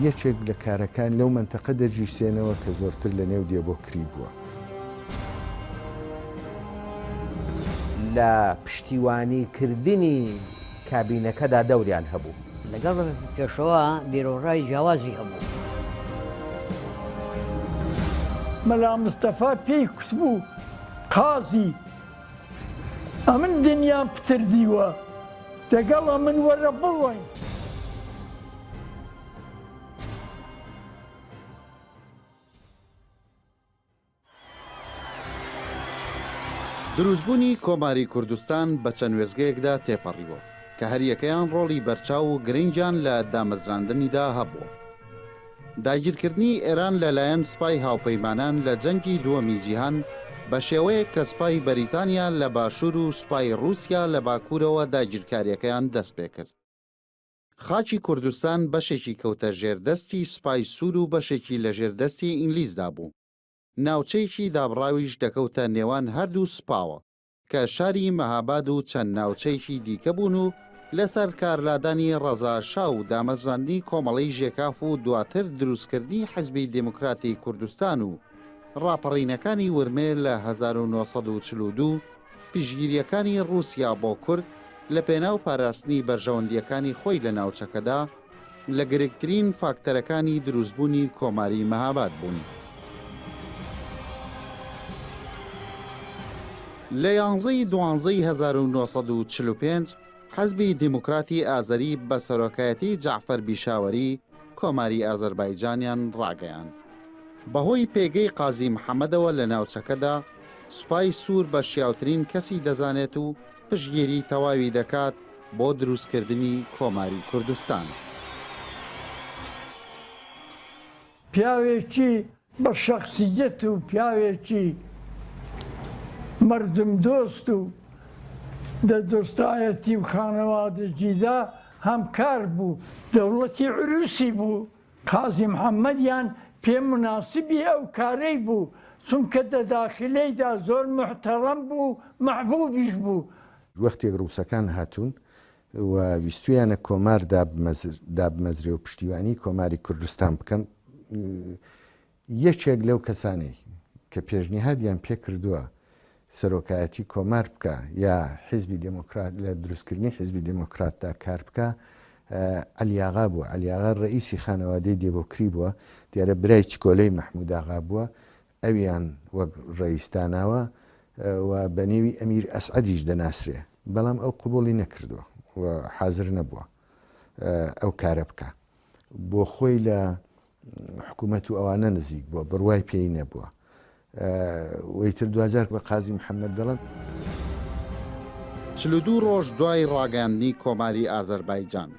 یەکێک لە کارەکان لەو منتەقە دەرجیسێنەوە کە زۆرتر لە نێو دێبۆکری بووە. لە پشتیوانیکردنی کابینەکەدا دەوریان هەبوو. لەگەڵ پێشەوە بیرۆڕای جیاوازی هەبوو. مەلا مستەفا پێی کوتبوو قازی ئەمن دنیام پتردیوە دەگەڵە من وەرە بڵۆین. دروستبوونی کۆماری کوردستان بە چەند وێزگەیەکدا تێپەڕیوە کە هەریەکەیان ڕۆڵی بەرچاو و گرنگیان لە دامەزراندنیدا هەبووە. داگیرکردنی ئێران لەلایەن سوپای هاوپەیمانان لە جەنگی دووەمی جیهان بە شێوەیەک کە سوپای بەریتانیا لە باشوور و سوپای رووسیا لە باکوورەوە داگیرکاریەکەیان دەست پێ کرد. خاکی کوردستان بەشێکی کەوتە ژێردەستی سوپای سوور و بەشێکی لە ژێردەستی ئینگلیزدا بوو. ناوچەیەکی دابڕاویش دەکەوتە نێوان هەردوو سوپاوە کە شاری مەهاباد و چەند ناوچەیەکی دیکە بوون و لەسەر کارلادانی ڕەزاشا و دامەزراندنی کۆمەڵەی ژێکاف و دواتر دروستکردنی حزبی دموکراتی کوردستان و ڕاپەڕینەکانی ورمێ لە 1942 پیشگیریەکانی رووسیا بۆ کورد لە پێناو پاراستنی بەرژەوەندیەکانی خۆی لە ناوچەکەدا لە گرنگترین فاکتەرەکانی دروستبوونی کۆماری مەهاباد بوون. لە 11/12/1945 حزبی دیموکراتی ئازەری بە سەرۆکایەتی جەعفەر بیشاوەری کۆماری ئازەربایجانیان ڕاگەیاند. بەهۆی پێگەی قازی محەممەدەوە لە ناوچەکەدا سوپای سوور بە شیاوترین کەسی دەزانێت و پشگیری تەواوی دەکات بۆ دروستکردنی کۆماری کوردستان. پیاوێکی بە شەخسیەت و پیاوێکی مردم دۆست و دە دۆستایەتی و خانەوادەجیدا هەمکار بوو. دەوڵەتی عروسی بوو. قازی محەممەدیان پێ مناسبی ئەو کارەی بوو چونکە دەداخلەیدا زۆر محتەڕەم بوو مەحبوبیش بوو. وەختێک ڕووسەکان هاتوون و ویستویانە کۆمار دابمەزرێ و پشتیوانی کۆماری کوردستان بکەن، یەکێک لەو کەسانەی کە پێشنیهادیان پێ کردووە سەرۆکایەتی کۆمار بکە یا حیزبی دموکرات لە دروستکردنی حیزبی دموکراتدا کار بکە عەلیاغا بووە. عەلیاغا ڕئیسی خانەوادەی دێبۆکری بووە، دیارە برای چکۆلەی مەحموود ئاغا بووە، ئەویان وەک ڕئیسداناوە و بە نێوی ئەمیر ئەسعەدیش دەناسرێ، بەڵام ئەو قبوڵی نەکردووە و حازر نەبووە ئەو کارە بکە. بۆ خۆی لە حکوومەت و ئەوانە نزیک بووە، بڕوای پێی نەبووە. وەیتر 2000 بە قازی محەممەد دەڵێن. 42 ڕۆژ دوای ڕاگەاندنی کۆماری ئازەربایجان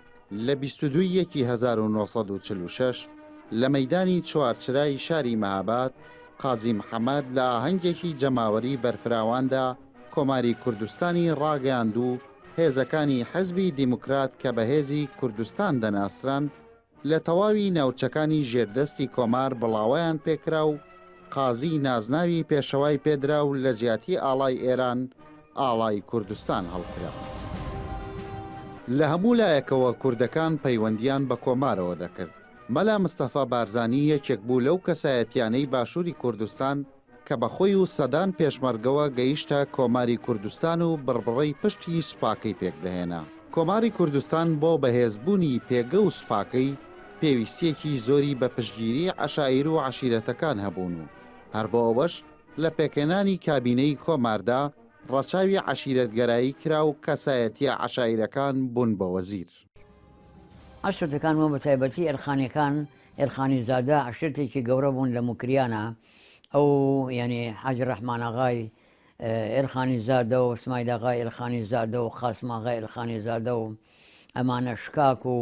لە 22/1946 لە مەیدانی چوارچرای شاری مەهاباد قازی محەممەد لە ئاهەنگێکی جەماوەری بەرفراواندا کۆماری کوردستانی ڕاگەاند و هێزەکانی حزبی دیموکرات کە بە هێزی کوردستان دەناسران لە تەواوی ناوچەکانی ژێردەستی کۆمار بڵاوەیان پێکرا و قازی نازناوی پێشەوای پێدرا و لە جیاتی ئاڵای ئێران ئاڵای کوردستان هەڵکرا. لە هەموو لایەکەوە کوردەکان پەیوەندیان بە کۆمارەوە دەکرد. مەلا مستەفا بارزانی یەکێک بوو لەو کەسایەتیانەی باشووری کوردستان کە بەخۆی و سەدان پێشمەرگەوە گەیشتە کۆماری کوردستان و بڕبڕەی پشتی سوپاکەی پێکدەهێنا. کۆماری کوردستان بۆ بەهێزبوونی پێگە و سوپاکەی پێویستیەکی زۆری بە پشتگیری عەشائیر و عەشیرەتەکان هەبوون و هەر بۆ ئەوەش لە پێکێنانی کابینەی کۆماردا ڕەچاوی عەشیرەتگەرایی کرا و کەسایەتیە عەشایرەکان بوون بە وەزیر. عەشیرەتەکانەوە بە تایبەتی ئێرخانیەکان، ئێرخانی زادە عەشیرەتێکی گەورە بوون لە موکریانە. ئەو یعنی حاجی ڕەحمان ئاغای ئێرخانی زادە و سماید ئاغای ئێرخانی زادە و قاسم ئاغای ئێرخانی زادە و ئەمانە شکاک و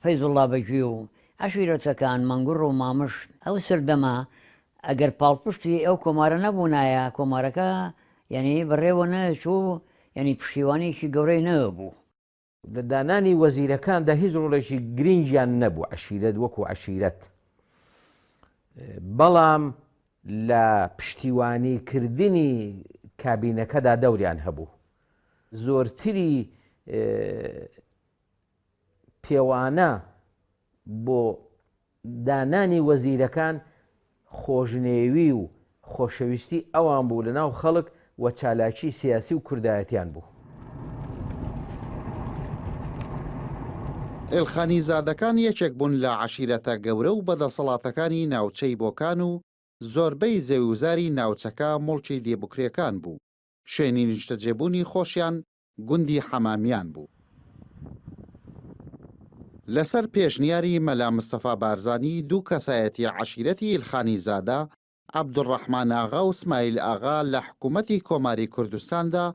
فەیزوڵڵا بەگوێ و عەشیرەتەکان مەنگوڕ و مامش ئەو سەردەما ئەگەر پاڵپشتی ئەو کۆمارە نەبوونایە کۆمارەکە یعنی بەڕێوە نەچوو، یعنی پشتیوانێکی گەورەی نەبوو. لە دانانی وەزیرەکاندا هیچ ڕۆڵێکی گرنگیان نەبوو عەشیرەت وەکو عەشیرەت، بەڵام لە پشتیوانیکردنی کابینەکەدا دەوریان هەبوو. زۆرتری پێوانە بۆ دانانی وەزیرەکان خۆشنێوی و خۆشەویستی ئەوان بوو لە ناو خەڵک و چالاکی سیاسی و کوردایەتیان بوو. ئێلخانی زادەکان یەکێک بوون لە عەشیرەتە گەورە و بەدەسەڵاتەکانی ناوچەی بۆکان و زۆربەی زێوزاری ناوچەکە مڵکی دێبوکرێکان بوو. شوێنی نیشتەجێبوونی خۆشیان گوندی حەمامیان بوو. لەسەر پێشنیاری مەلا مستەفا بارزانی دوو کەسایەتی عەشیرەتی ئێلخانی زادە عەبدوڕەحمان ئاغا و اسماعیل ئاغا لە حکوومەتی کۆماری کوردستاندا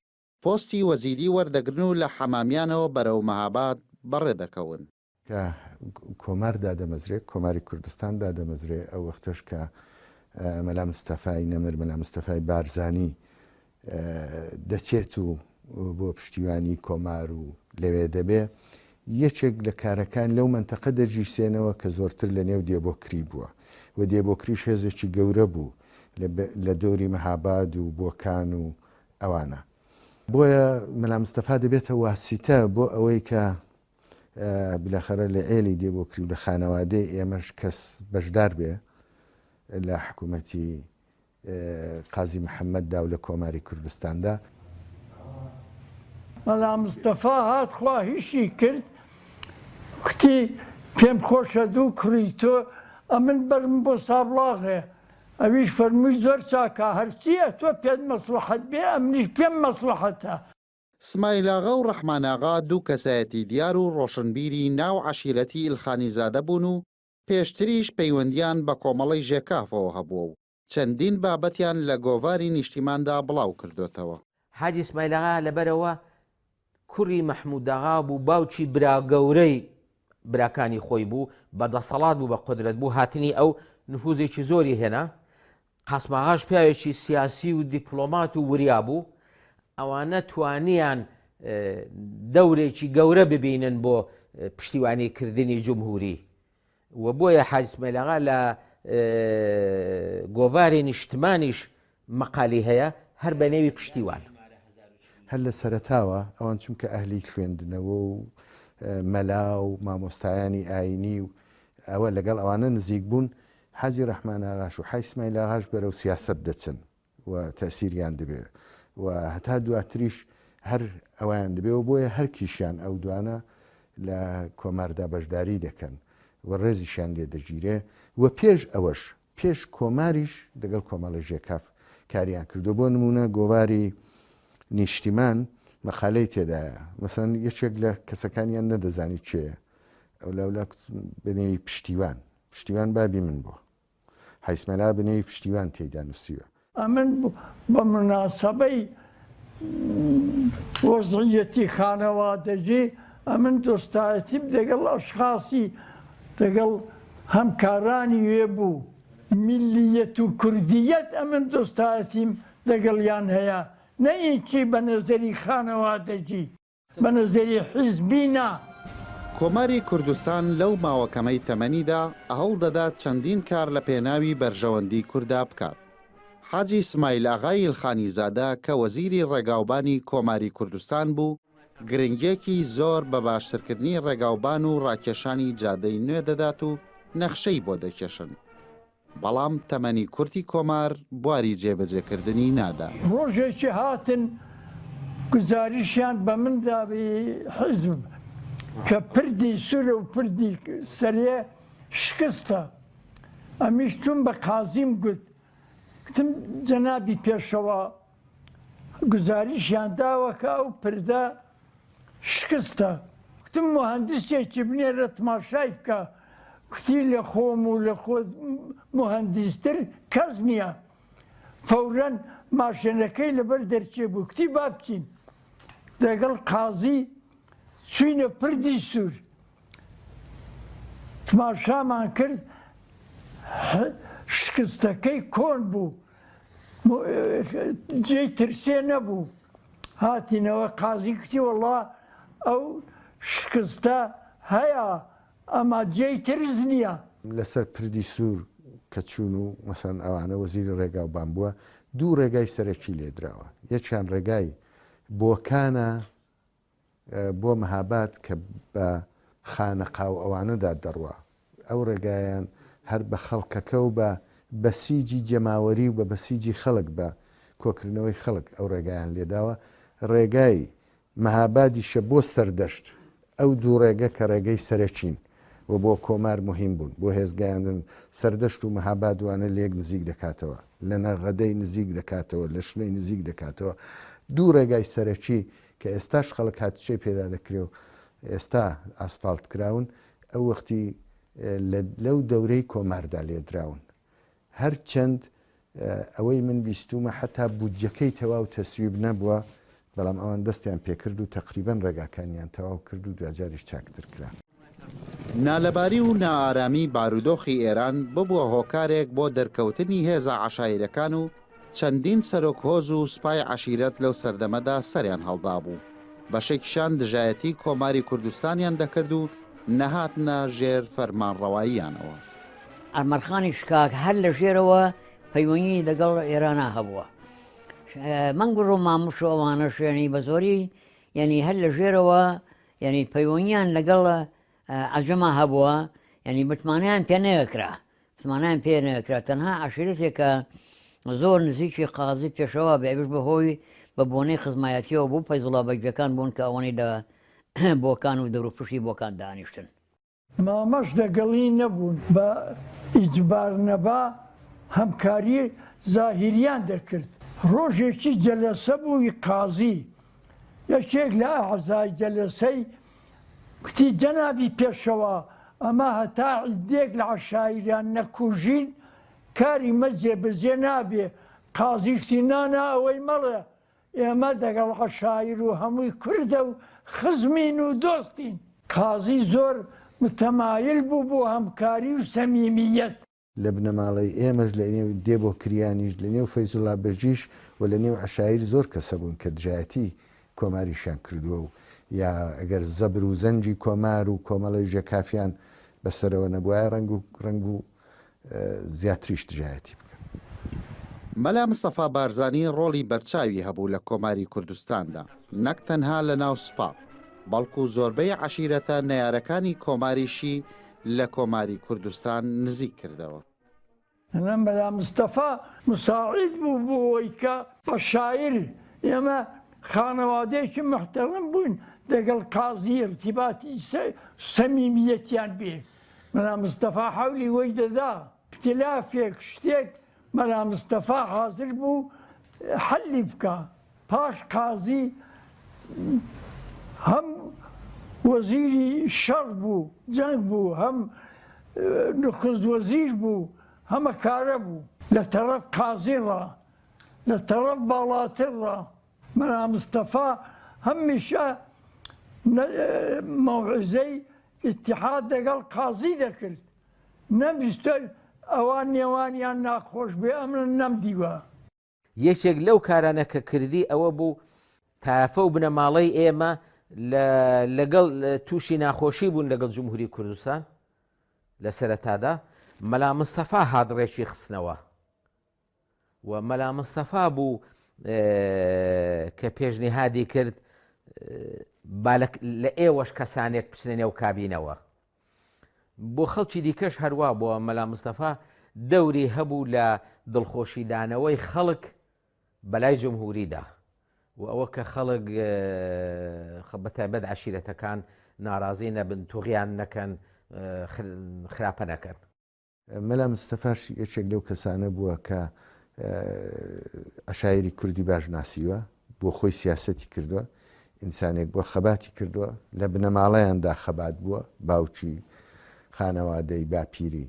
پۆستی وەزیری وەردەگرن و لە حەمامیانەوە بەرەو مەهاباد بەڕێدەکەون. کە کۆمار دادەمەزرێت کۆماری کوردستان دادەمەزرێ ئەو وەختەش کە مەلا مستەفای نەمر مەلا مستەفای بارزانی دەچێت و بۆ پشتیوانی کۆمار و لەوێ دەبێ یەکێک لە کارەکان لەو منتەقە دەرجیسێنەوە کە زۆرتر لە نێو دێبۆکری بووە و دێبۆکریش هێزێکی گەورە بوو لە دەوری مەهاباد و بۆکان و ئەوانە. بۆیە مەلا مستەفا دەبێتە واسیتە بۆ ئەوەی کە بلاخەرە لە ئێلی دێبۆکری و لە خانەوادەی ئێمەش کەس بەشدار بێ لە حکوومەتی قازی محەممەددا و لە کۆماری کوردستاندا. مەلا مستەفا هات خوا هیچی کرد کوتی پێم خۆشە دوو کوڕی تۆ ئەمن بەرم بۆ سابڵاغێ ئەویش فەرمووی زۆر چاکە هەرچیە تۆ پێت مەسلحەت بێ ئەمنیش پێم مەسلحەتە. اسماعیل ئاغا و ڕەحمان ئاغا دوو کەسایەتی دیار و ڕۆشنبیری ناو عەشیرەتی ئێلخانی زادە بوون و پێشتریش پەیوەندیان بە کۆمەڵی ژێکافەوە هەبووە و چەندین بابەتیان لە گۆڤاری نیشتیماندا بڵاو کردوێتەوە. حاجی اسماعیل ئاغا لەبەرەوە کوڕی مەحموود ئاغا بوو، باوکی برا گەورەی براکانی خۆی بوو، بەدەسەڵات بوو، بە قودرەت بوو، هاتنی ئەو نفوزێکی زۆری هێنا. قاسم ئاغاش پیاوێکی سیاسی و دیپلۆمات و وریا بوو. ئەوانە توانیان دەورێکی گەورە ببینن بۆ پشتیوانیکردنی جمهوری و بۆیە حاجی اسماعیل ئاغا لە گۆڤاری نیشتمانیش مەقالی هەیە هەر بە نێوی پشتیوان. هەر لە سەرەتاوە ئەوان چونکە ئەهلی خوێندنەوە و مەلا و مامۆستایانی ئاینی و ئەوە لەگەڵ ئەوانە نزیک بوون. حاجی ڕەحمان ئاغاش و حاجی اسماعیل ئاغاش بەرەو سیاسەت دەچن و تەسیریان دەبێت و هەتا دواتریش هەر ئەویان دەبێەوە بۆیە هەر کیشیان ئەو دوانە لە کۆماردا بەشداری دەکەن و ڕێزیشیان لێ دەگیرێ و پێش ئەوەش پێش کۆماریش دەگەڵ کۆمەڵی ژێکاف کاریان کردو. بۆ نمونە گۆڤاری نیشتیمان مەقالەی تێدایە مەسەن یەکێک لە کەسەکانیان نەدەزانی چێە ئەو لەولا بنێوی پشتیوان بابی من بۆ حاجی اسماعیل ئاغا بنێوی پشتیوان تێدا نووسیوە. ئەمن بە مناسبەی وەزعیەتی خانەوادەجی ئەمن دۆستایەتیم دەگەڵ ئەشخاصی دەگەڵ هەمکارانی وێ بوو میلیەت و کوردیەت ئەمن دۆستایەتیم دەگەڵیان هەیە نەیەکی بە نەزەری خانەوادەجی بە نەزەری حیزبی نا. کۆماری کوردستان لەو ماوەکەمەی تەمەنیدا هەوڵ دەدات چەندین کار لە پێناوی بەرژەوەندی کووردا بکات. حاجی اسماعیل ئاغای ئێلخانی زادە کە وەزیری ڕێگاوبانی کۆماری کوردستان بوو گرنگێکی زۆر بە باشترکردنی ڕێگاوبان و ڕاکێشانی جادەی نوێ دەدات و نەخشەی بۆ دەکێشن. بەڵام تەمەنی کورتی کۆمار بواری جێبەجێکردنی نادا. ڕۆژێکی هاتن گزاریشیان بە مندا حزب کە پردی سوورە و پردی سەرێ شکستە. ئەمیش چوون بە قازیم گوت کتم جەنابی پێشەوە گزاریشیان داوەکە ئەو پردە شکستە. کتم مهندسێکی بنێرە تماشای بکە کوتی لە خۆم و لە خۆ مهندستر کەس نییە. فەورەن ماشێنەکەی لەبەر دەرچێ بوو کتی با بچین دەگەڵ قازی چوینە پردی سوور تماشامان کرد شکستەکەی کۆن بوو جێی ترسێ نەبوو. هاتینەوە قازی کتی وەڵا ئەو شکستە هەیە ئەما جێی ترس نییە. لەسەر پردی سوور کە چوون و مەسەن ئەوانە وەزیری ڕێگاوبان بووە دوو ڕێگای سەرەکی لێدراوە. یەکیان ڕێگای بۆکانە بۆ مەهاباد کە بە خانەقا و ئەوانەدا دەڕوە ئەو ڕێگایان هەر بە خەڵکەکە و بە بەسیجی جەماوەری و بە بەسیجی خەڵک بە کۆکردنەوەی خەڵک ئەو ڕێگایان لێداوە ڕێگای مەهابادیشە بۆ سەردەشت ئەو دوو ڕێگە کە ڕێگەی سەرەکین و بۆ کۆمار مهم بوون بۆ هێزگایاندن سەردەشت و مەهابادوانە لێک نزیک دەکاتەوە لە نەغەدەی نزیک دەکاتەوە لە شلەی نزیک دەکاتەوە دوو ڕێگای سەرەکی کە ئێستاش خەڵک هاتچێ پێدا دەکرێ و ئێستا ئاسفالت کراون ئەو وەختی لەو دەورەی کۆماردا لێدراون هەر چەند ئەوەی من بیستومە حتا بودجەکەی تەواو تەسویب نەبووە بەڵام ئەوان دەستیان پێکرد و تقریبەن ڕێگاکانیان تەواو کرد و دوجاریش چاکتر کرا. نالەباری و نائارامی بارودۆخی ئێران ببووە هۆکارێک بۆ دەرکەوتنی هێزە عەشایرەکان و چەندین سەرۆک هۆز و سوپای عەشیرەت لەو سەردەمەدا سەریان هەڵدا بوو. بەشێکیشان دژایەتی کۆماری کوردستانیان دەکرد و نەهاتنە ژێر فەرمانڕەواییانەوە. ئەرمەرخانی شکاک هەر لە ژێرەوە پەیوەنی لەگەڵ ئێرانە هەبووە. مەنگ و ڕۆماموش و ئەوانەش ینی بە زۆری ینی هەر لە ژێرەوە ینی پەیوەنیان لەگەڵ عەجەما هەبووە ینی بتمانیان پێ نەکرا بتمانیان پێ نەکرا تەنها عەشیرەتێکە زۆر نزیکی قازی پێشەوە بێبش بەهۆی بە بۆنەی خزمایەتیەوە بوو پەیزڵا بەگوێکان بوون کە ئەوەی لە بۆکان و دەوروپشتی بۆکان دانیشتن. مامەش دەگەڵی نەبوون بە ئیجبار نەبا هەمکاری زاهیریان دەکرد. ڕۆژێکی جەلەسە بووی قازی یەکێک لە ئەعزای جەلەسەی کوتی جەنابی پێشەوە ئەمە هەتا عیدێک لە عەشایریان نەکوژین کاری مەجێ بەجێ نابێ قازیشتی نانا ئەوەی مەڵێ ئێمە دەگەڵ عەشایر و هەمووی کوردە و خزمین و دۆستین. قازی زۆر متەمایل بوو بۆ هەمکاری و سەمیمیەت. لە بنەماڵی ئێمەش لە نێو دێ بۆ کریانیش لە نێو فەیزوڵا بەژیش و لە نێو عەشایر زۆر کەسە بوون کە دژایەتی کۆماریشیان کردووە و یا ئەگەر زەبر و زەنجی کۆمار و کۆمەڵی ژێکافیان بەسەرەوە نەبووایە ڕنگ و زیاتریش دژایەتی بکەن. مەلا مستەفا بارزانی ڕۆڵی بەرچاوی هەبوو لە کۆماری کوردستاندا نەک تەنها لە ناو سوپا بەڵکو زۆربەی عەشیرەتە نەیارەکانی کۆماریشی لە کۆماری کوردستان نزیک کردەوە. ئەم مەلا مستەفا مساعید بوو بۆی کە عەشایر ئێمە خانەوادەیەکی محتەرم بووین دەگەڵ قازی ارتیباتی سەمیمیەتیان بێ. مەلا مستەفا حەولی وەی دەدا اختلافێک شتێک مەلا مستەفا حازر بوو حەلی بکە. پاش قازی هەم وەزیری شەڕ بوو جەنگ بوو هەم نخست وەزیر بوو هەمە کارە بوو لە تەرەف قازیڕە لە تەرەف باڵاترڕە. مەلا مستەفا هەمیشە مەوعزەی ئیتحاد لەگەڵ قازی دەکرد نەبیستە ئەوان نێوانیان ناخۆش بێ ئەمن نەمدیوە. یەکێک لەو کارانە کە کردی ئەوە بوو تافە و بنەماڵەی ئێمە لەگەڵ تووشی ناخۆشی بوون لەگەڵ جمهوری کوردستان لە سەرەتادا مەلا مستەفا هادڕێکی خستنەوە و مەلا مستەفا بوو کە پێشنیهادی کرد لە ئێوەش کەسانێک بچنە نێو کابینەوە. بۆ خەڵکی دیکەش هەروە بۆ مەلا مستەفا دەوری هەبوو لە دڵخۆشیدانەوەی خەڵک بەلای جمهوریدا و ئەوە کە خەڵک بەتایبەت عەشیرەتەکان ناڕازی نەبن توغیان نەکەن خراپە نەکەن. مەلا مستەفاش یەکێک لەو کەسانە بووە کە عەشایری کوردی باش ناسیوە بۆ خۆی سیاسەتی کردووە ئینسانێک بۆ خەباتی کردووە لە بنەماڵەیاندا خەبات بووە باوکی خانەوادەی باپیری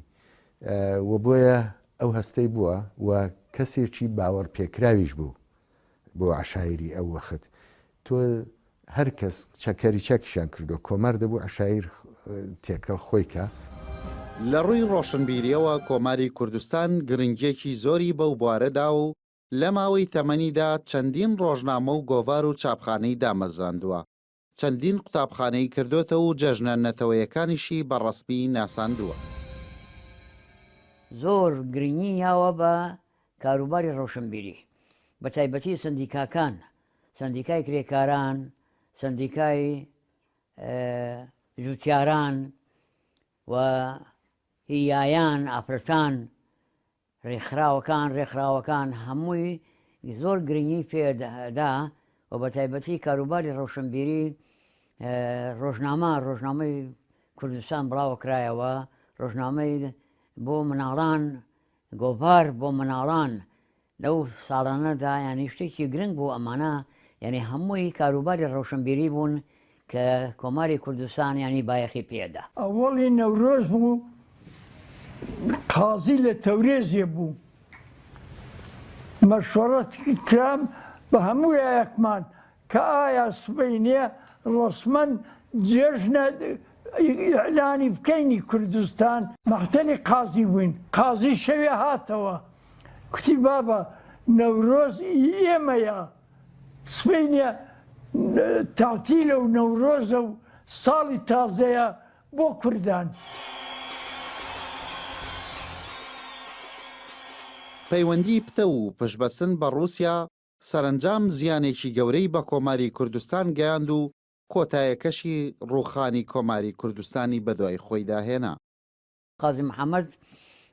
و بۆیە ئەو هەستەی بووە و کەسێکی باوەڕ پێکراویش بوو بۆ عەشایری ئەو وەخت تۆ هەر کەس چەکەری چەکیشان کردو کۆمار دەبوو عەشایر تێکەڵ خۆیکە. لە ڕووی ڕۆشنبیریەوە کۆماری کوردستان گرنگێکی زۆری بەو بوارەدا و لە ماوەی تەمەنیدا چەندین ڕۆژنامە و گۆڤار و چاپخانەی دامەزراندووە چەندین قوتابخانەی کردوتە و جەژنە نەتەوەیەکانیشی بەڕەسمی ناساندووە. زۆر گرنگی یاوە بە کاروباری ڕۆشنبیری بە تایبەتی سندیکاکان سندیکای کرێکاران سندیکای جوتیاران و هیایان ئافرەتان ڕێکخراوەکان هەمووی زۆر گرنگی پێدا و بە تایبەتی کاروباری ڕەوشنبیری ڕۆژنامەی کوردستان بڵاوکرایەوە ڕۆژنامەی بۆ مناڵان گۆڤار بۆ مناڵان لەو ساڵانەدا ینی شتێکی گرنگ بوو ئەمانە یعنی هەمووی کاروباری ڕەوشنبیری بوون کە کۆماری کوردستان ینی بایەخی پێدا. ئەوەڵی نەورۆز بوو قازی لە تەورێزیە بوو مەشوەرەت کرام بە هەموو یەکمان کە ئایا سبەینێ ڕۆسمەن جێژنە ئیعلانی بکەینی کوردستان مەختەلی قازی بووین قازی شەوێ هاتەوە کوتی بابە نەورۆز ئێمەیە سبەینێ تاعتیلە و نەورۆزە و ساڵی تازەیە بۆ کوردان. پەیوەندی پتە و پشبەستن بە رووسیا سەرنجام زیانێکی گەورەی بە کۆماری کوردستان گەیاند و کۆتایەکەشی ڕووخانی کۆماری کوردستانی بەدوای خۆی داهێنا. قازی محەممەد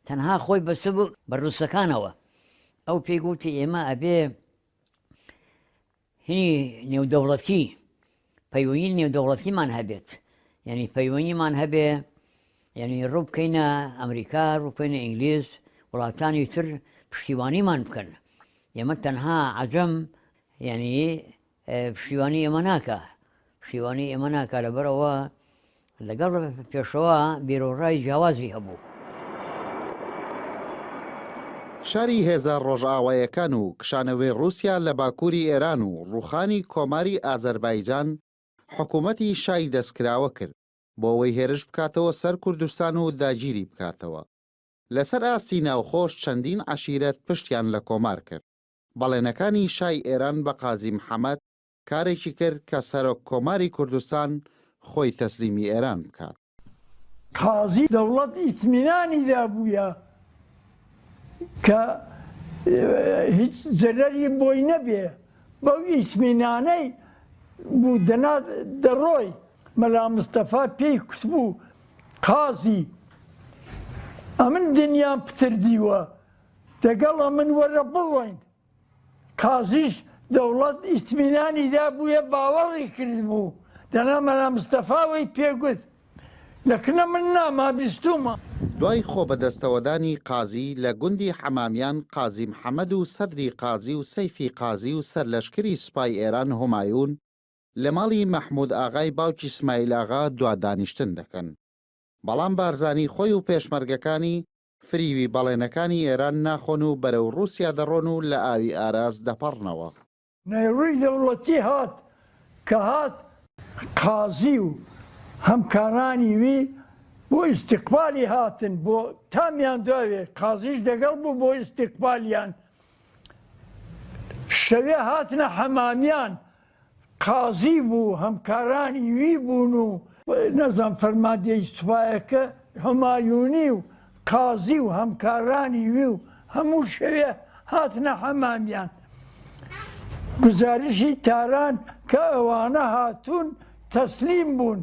تەنها خۆی بەستە بوو بە ڕووسەکانەوە ئەو پێیگوتی ئێمە ئەبێ هینی نێودەوڵەتی پەیوەنی نێودەوڵەتیمان هەبێت یعنی پەیوەنیمان هەبێ یعنی ڕوو بکەینە ئەمریکا ڕووکەینە ئینگلیز وڵاتانی تر پشتیوانیمان بکەن ئێمە تەنها عەجەم یعنی پشتیوانی ئێمە ناکە پشتیوانی ئێمە ناکە لەبەرەوە لەگەڵ پێشەوە بیرۆڕای جیاوازی هەبوو. فشاری هێزە ڕۆژئاوایەکان و کشانەوەی رووسیا لە باکووری ئێران و ڕووخانی کۆماری ئازەربایجان حکوومەتی شای دەستکراوە کرد بۆ ئەوەی هێرش بکاتەوە سەر کوردستان و داگیری بکاتەوە. لەسەر ئاستی ناوخۆش چەندین عەشیرەت پشتیان لە کۆمار کرد. بەڵێنەکانی شای ئێران بە قازی محەممەد کارێکی کرد کە سەرۆک کۆماری کوردستان خۆی تەسلیمی ئێران بکات. قازی دەوڵەت ئیتمینانی دابووە کە هیچ زەرەری بۆی نەبێ بەو ئیتمینانەی بوو دەنا دەڕۆی مەلا مستەفا پێی کوتبوو قازی ئەمن دنیام پتر دیوە دەگەڵە من وەرە بڕۆین قازیش دەوڵەت ئیتمینانی دابووە باوەڕی کرد بوو دەنا مەلا مستەفاوەی پێگوت لەکنە من ناما بیستومە. دوای خۆ بەدەستەوەدانی قازی لە گوندی حەمامیان قازی محەممەد و سەدری قازی و سەیفی قازی و سەرلەشکری سوپای ئێران هۆمایون لە ماڵی مەحموود ئاغای باوکی اسماعیل ئاغا دوادانیشتن دەکەن. بەڵام بارزانی خۆی و پێشمەرگەکانی فریوی بەڵێنەکانی ئێران ناخۆن و بەرەو رووسیا دەڕۆن و لە ئاوی ئاراز دەپەڕنەوە. نەیڕووی دەوڵەتی هات کە هات قازی و هەمکارانی وی بۆ ئیستیقبالی هاتن بۆ تامیان داوێ قازیش دەگەڵ بوو بۆ ئیستیقبالیان شەوێ هاتنە حەمامیان قازی بوو هەمکارانی وی بوون و نەزان فەرماندەی سوپایەکە هەمایونی و قازی و هەمکارانی وی و هەموو شەوێ هاتنە حەمامیان گزارشی تاران کە ئەوانە هاتوون تەسلیم بوون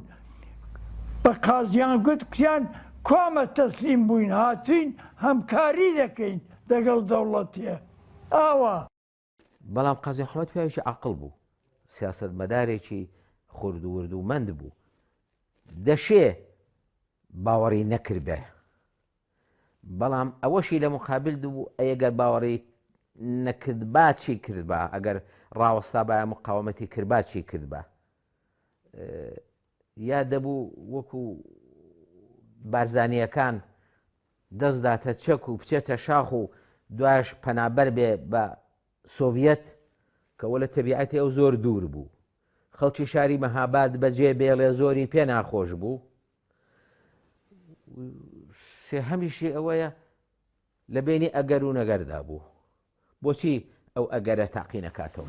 بە قازیان گوتیان کۆمە تەسلیم بووین هاتوین هەمکاری دەکەین دەگەڵ دەوڵەتیە ئاوا. بەڵام قازی محەممەد پیاوێکی عەقڵ بوو سیاسەت مەدارێکی خورد و وردومەند بوو دەشێ باوەڕی نەکرد بێ بەڵام ئەوەشی لە مقابل بوو ئەگەر باوەڕی نەکرد با چی کرد بە ئەگەر ڕاوەستا بە مقاومەتی کرد با چی کرد بە یا دەبوو وەکو بارزانیەکان دەستداتە چەک و بچێتە شاخ و دوایش پەنابەر بێ بە سۆڤیەت کەوە لە تەبیعەتی ئەو زۆر دوور بوو خەڵکی شاری مەهاباد بەجێ بێڵێ زۆری پێ ناخۆش بوو هەمیشی ئەوەیە لە بینی ئەگەر و نەگەردا بوو بۆچی ئەو ئەگەرە تاقی نەکاتەوە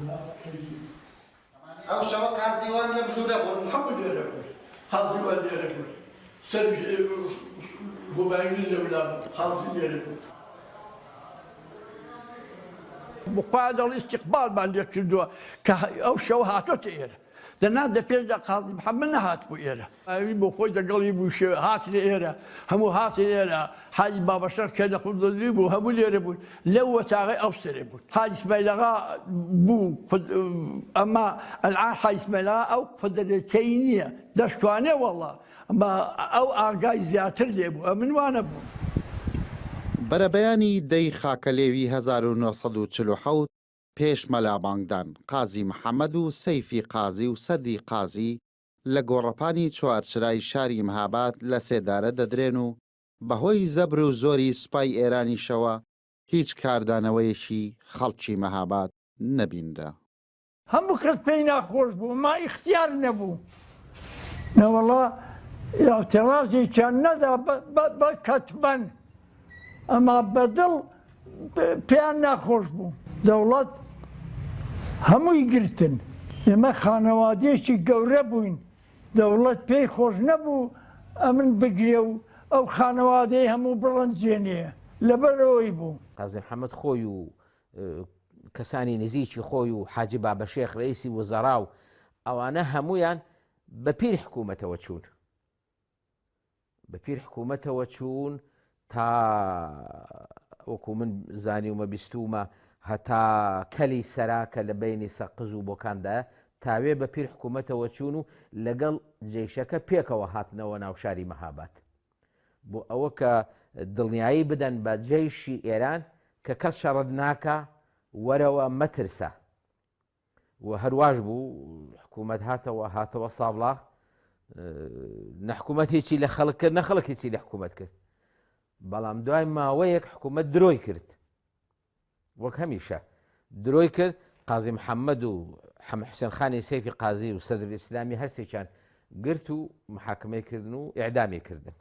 ئەو شەوە قازیوان لەم ژوورە بوون هەموو لێرە بوو قازی وا لێرە بوو سەر بۆبایی لەولا قازی لێرە بوو بخوا دەڵ ئیستیقبالمان لێ کردووە کە ئەو شەو هاتۆتە ئێرە دەنادە پێشدا قازی محەممەد نەهات بوو ئێرە ئەوی بۆ خۆی دەگەڵی بوو هاتنە ئێرە هەموو هاتی ئێرە حاجی بابەشەر کە دەخودی بوو هەموو لێرە بوون لەو وەتاغی ئەو سەرێ بوون حاج اسماعیلەغا بوو ئەمما ئەلعان حاج اسماعیلەغا ئەو قدرەتەی نییە دەشتوانێ وەڵڵا ئەمە ئەو ئاگای زیاتر لێ بوو ئەمن وانە بوو. بەرەبەیانی دەی خاکەلێوی 1940 پێش مەلابانگدان قازی محەممەد و سەیفی قازی و سەدی قازی لە گۆڕەپانی چوارچرای شاری مەهاباد لە سێدارە دەدرێن و بەهۆی زەبر و زۆری سوپای ئێرانیشەوە هیچ کاردانەوەیەکی خەڵکی مەهاباد نەبینرا. هەموو کەس پێی ناخۆش بوو ما ئیختیار نەبوو نەوەڵا ئاعتراضێکیان نەدا بە کەتبەن ئەما بەدڵ پێیان ناخۆش بوو دەوڵەت هەمووی گرتن ئێمە خانەوادێکی گەورە بووین دەوڵەت پێی خۆش نەبوو ئەمن بگرێ و ئەو خانەوادەی هەموو بڕەنجێنێ لەبەرەوەی بوو. قازی محەممەد خۆی و کەسانی نزیکی خۆی و حاجی بابەشێخ ڕئیسی وزەرا و ئەوانە هەمویان بە پیر حکوومەتەوە چوون بە پیر حکوومەتەوە چوون تا وەکو من زانی ومە بیستومە هەتا کەلی سەراکە لە بینی سەقز و بۆکاندا تاوێ بە پیر حکوومەتەوە چوون و لەگەڵ جێشەکە پێکەوە هاتنەوە ناو شاری مەهاباد بۆ ئەوە کە دڵنیایی بدەن بە جێیشی ئێران کە کەس شەڕەت ناکە وەرەوە مەترسە و هەرواش بوو حکوومەت هاتەوە سابڵاغ نەحکوومەت هیچی لە خەڵک کرد نەخەڵک هیچی لە حکوومەت کرد بەڵام دوای ماوەیەک حکوومەت درۆی کرد وەک هەمیشە درۆی کرد قازی محەممەد و حوسێن خانی سەیفی قازی و سەدر ئیسلامی هەرسێکیان گرت و محاکمەی کردن و ئیعدامی کردن